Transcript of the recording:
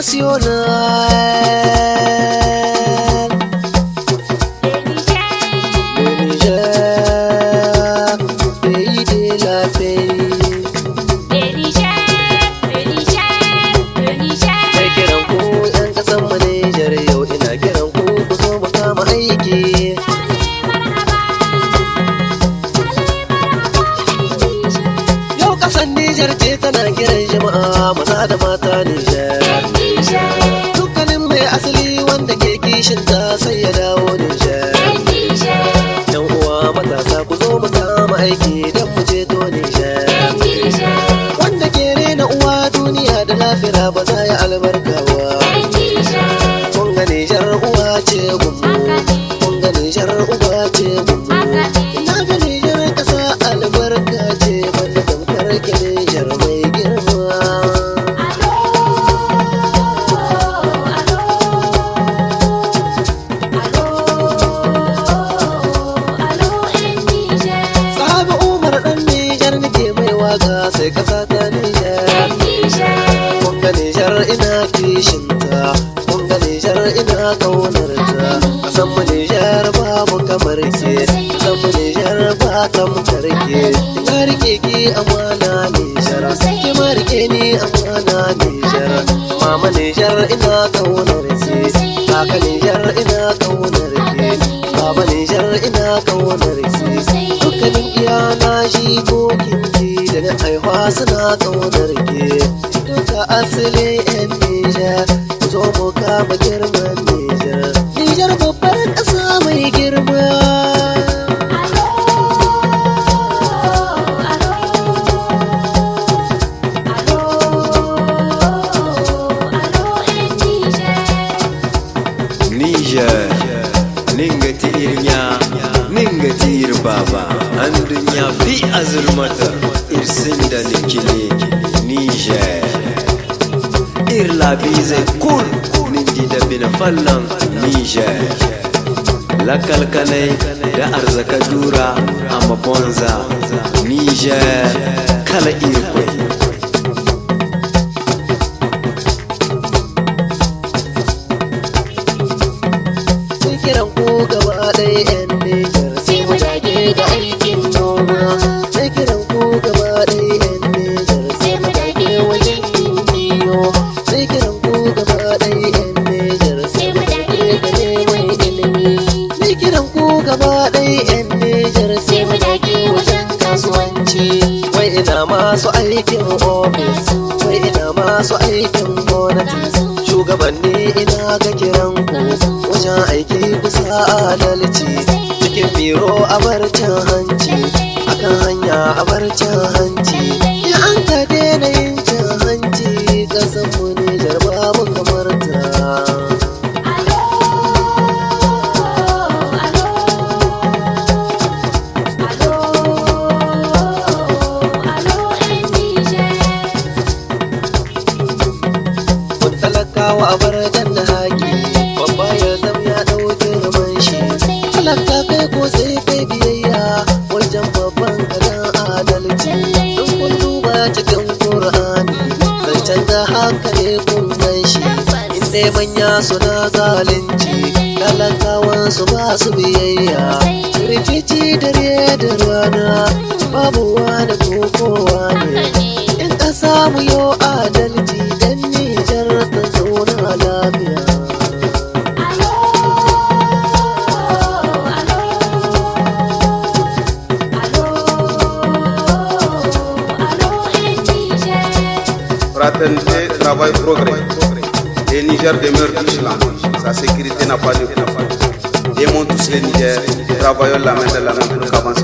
national. Le Niger, pays de la paix. Sai kiran ku 'yan ƙasan mu Niger, yau ina kiran ku ku zo mu kama aiki. Yau ƙasan Niger ce tana kiran jama'a maza da mata Niger. Dukkanin mai asali wanda ke kishinta sai ya dawo Niger. Yan uwa matasa ku zo mu kama aiki don mu ceto Niger. Wanda ke rena uwa duniya da lafira ba za ya albarkawa. Kun ga Niger uwa ce gumu, kun ga Niger uwa ce gumu. Ina ga Niger ƙasa albarka ce banda tamkar ke Niger mai girma. Sahabi Umar ɗan Niger nake mai waka sai ƙasa ta Niger. Kun ga Niger ina kishinta, kun ga Niger ina ƙaunarta. Kasan mu Niger babu kamar ke, kasan mu Niger ba tamkar ke. Ina rike ki amana Niger, ki ma rike ni amana Niger. Mama Niger ina ƙaunar ke, kaka Niger ina ƙaunar ke, baba Niger ina ƙaunar ke. Dukkanin iyana jikokin ki da na haihuwa suna ƙaunar ke. Duka asali 'yan Niger, ku zo mu kama girman Niger. Niger babbar ƙasa mai girma. Niger, ninga ti irnya, ninga ti irbaba, an dunya fi azulmata, irsinda nikili. Niger, irlabi zai kun, nindi da bina fallan Niger. Lakalkalai da arzaka dura a mabonza, Niger, kala irkwai. Sai kiran ku gaba ɗaya 'yan Niger, sai mu dage da aikin noma. Sai kiran ku gaba ɗaya 'yan Niger, sai mu dage wajen yin kiyo. Sai kiran ku gaba ɗaya 'yan Niger, sai mu dage da neman ilimi. Sai kiran ku gaba ɗaya 'yan Niger, sai mu dage wajen kasuwanci. Wai ina masu aikin ofis, wai ina masu aikin gwamnati. Shugabanni ina ga kiran ku wajen aiki kusa adalci. Cikin biro a bar cin hanci, akan hanya a bar cin hanci. Ya an ka daina yin cin hanci, ƙasan mu Niger babu kamar ta. Mun talakawa a bar danna haƙi, babba ya zam ya ɗau girman shi. Talaka kai ko sai kai biyayya wajen babban kadan adalci. In kun duba cikin Qur'ani, zancen da haka ne kun gan shi. In dai manya suna zalunci, talakawan su ba su biyayya. Rikici dare da rana, babu wani ko kowa ne. In ƙasa mu yo adalci, dan Niger ta zauna lafiya. Fraternité, travail, progrès. Les Niger demeure vigilant. Sa sécurité n'a pas de coût. Aimons tous les Niger. Travaillons la main dans la main pour qu'avance